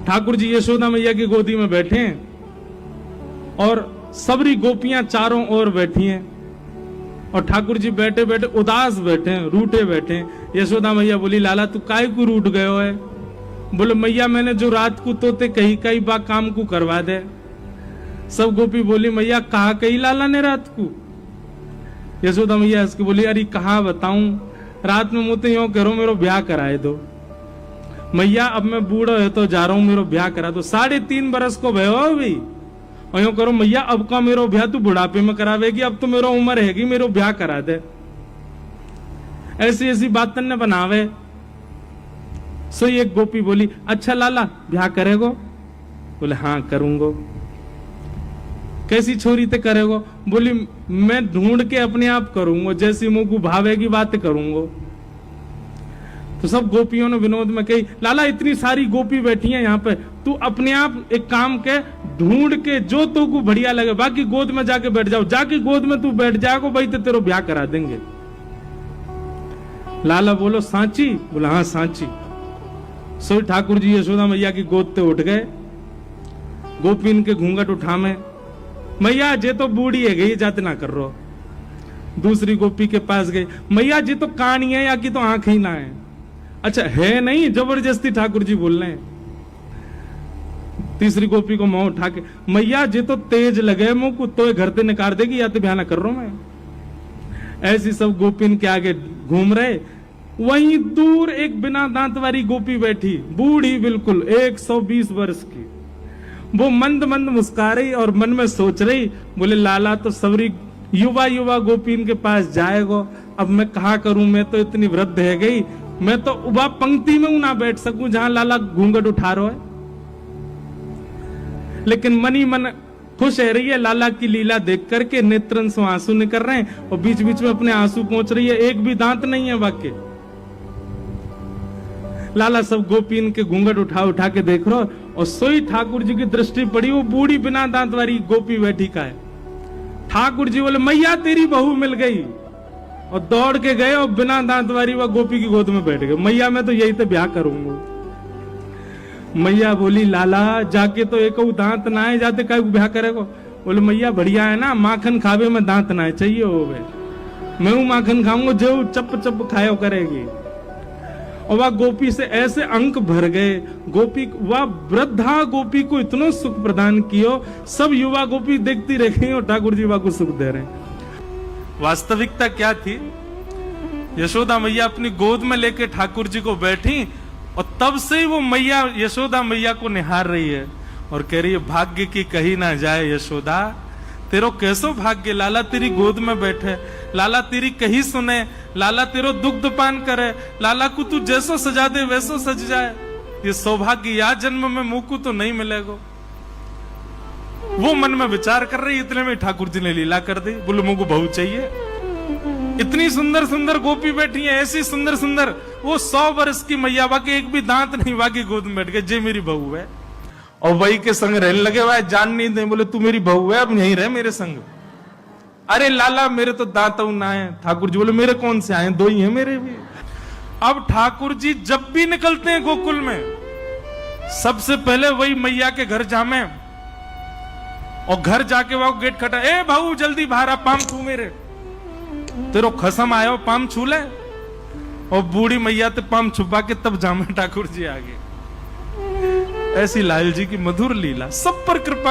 ठाकुर जी यशोदा मैया की गोदी में बैठे हैं और सबरी गोपियां चारों ओर बैठी हैं और ठाकुर जी बैठे बैठे उदास बैठे हैं, रूठे बैठे हैं। यशोदा मैया बोली, लाला तू काय को रूठ गयो है? बोले, मैया मैंने जो रात को तोते कही कई बा काम को करवा दे। सब गोपी बोली, मैया कहा कही लाला ने रात को? यशोदा मैया इसकी बोली, अरे कहा बताऊं, रात में मुझे यूं करो मेरो ब्याह कराए दो। मैया अब मैं बूढ़ा है तो जा रहा हूं, मेरो ब्याह करा दो। 3.5 बरस को भयो अभी और यूं करो मैया अब का मेरो ब्याह तू बुढ़ापे में करावेगी, अब तो मेरो उम्र हैगी, मेरो ब्याह करा दे। ऐसी ऐसी बात तन्ने बनावे। सो एक गोपी बोली, अच्छा लाला ब्याह करेगो? बोले हाँ करूंगो। कैसी छोरी ते करेगो? बोली मैं ढूंढ के अपने आप करूंगो, जैसी मुंह को भावेगी बात करूंगो। तो सब गोपियों ने विनोद में कही, लाला इतनी सारी गोपी बैठी हैं यहाँ पे, तू अपने आप एक काम के ढूंढ के जो तो को बढ़िया लगे, बाकी गोद में जाके बैठ जाओ, जाके गोद में तू बैठ जाएगो भाई तो तेरे ब्याह करा देंगे। लाला बोलो सांची? बोला हाँ सांची। सो ठाकुर जी यशोदा मैया की गोद ते उठ गए। गोपी इनके घूंघट उठा में, मैया जे तो बूढ़ी है गई, जाते ना कर रो। दूसरी गोपी के पास गई, मैया जी तो कानी है या की तो आंख ही ना है। अच्छा है नहीं, जबरदस्ती ठाकुर जी बोल रहे हैं। तीसरी गोपी को मुंह उठा के, मैया जी तो तेज लगे मुंह को, तो घर ते निकाल देगी या तो ब्याह ना कर रहा हूं मैं। ऐसी सब गोपी इनके आगे घूम रहे। वहीं दूर एक बिना दांत वाली गोपी बैठी, बूढ़ी बिल्कुल 120 वर्ष की। वो मंद मंद मुस्कुरा रही और मन में सोच रही, बोले लाला तो सबरी युवा युवा गोपी इनके पास जाएगो, अब मैं कहा करूं, मैं तो इतनी वृद्ध है गई, मैं तो उबा पंक्ति में ना बैठ सकूं जहां लाला घूंघट उठा रहा है। लेकिन मनी मन खुश है रही है लाला की लीला देख करके, नेत्रन से आंसू निकल रहे हैं और बीच बीच में अपने आंसू पहुंच रही है, एक भी दांत नहीं है वाक्य। लाला सब गोपी इनके घूंघट उठा उठा के देख रहा और सोई ठाकुर जी की दृष्टि पड़ी, वो बूढ़ी बिना दांत वाली गोपी बैठी का है। ठाकुर जी बोले, मैया तेरी बहू मिल गई, और दौड़ के गए और बिना दांत वाली वह गोपी की गोद में बैठ गए। मैया मैं तो यही तो ब्याह करूंगा। मैया बोली, लाला जाके तो एक दांत ना है, जाते का ब्याह करेगो? बोले मैया बढ़िया है ना, माखन खावे में दांत ना है, चाहिए हो गए मैं हूं माखन खाऊंगा, जो चप चप खायो करेगी। और वह गोपी से ऐसे अंक भर गए, गोपी वह वृद्धा गोपी को इतना सुख प्रदान कियो, सब युवा गोपी देखती रह गई और ठाकुर जी वह को सुख दे रहे। वास्तविकता क्या थी? यशोदा मैया अपनी गोद में लेके ठाकुर जी को बैठी और तब से ही वो मैया यशोदा मैया को निहार रही है और कह रही है, भाग्य की कही ना जाए यशोदा, तेरो कैसो भाग्य, लाला तेरी गोद में बैठे, लाला तेरी कही सुने, लाला तेरो दुग्ध पान करे, लाला को तू जैसो सजा दे वैसो सज जाए। ये सौभाग्य या जन्म में मुंह को तो नहीं मिलेगा। वो मन में विचार कर रही, इतने में ठाकुर जी ने लीला कर दी। बोले मुंह को बहू चाहिए। इतनी सुंदर सुंदर गोपी बैठी है, ऐसी सुंदर सुंदर, वो 100 वर्ष की मैया, बाकी एक भी दांत नहीं, बाकी गोद में बैठ गए, जे मेरी बहू है। और वही के संग रहने लगे, वह जान नहीं दे, बोले तू मेरी बहू है, अब यहीं रह मेरे संग। अरे लाला मेरे तो दांत ना है। ठाकुर जी बोले मेरे कौन से आए, 2 ही है मेरे भी। अब ठाकुर जी जब भी निकलते हैं गोकुल में, सबसे पहले वही मैया के घर जामे और घर जाके वह गेट खटा, ए भाऊ जल्दी बाहर आ, पाम छू मेरे, तेरो खसम आयो, पाम छू ले। और बूढ़ी मैया ते पाम छुपा के तब जामे ठाकुर जी आगे। ऐसी लाल जी की मधुर लीला, सब पर कृपा।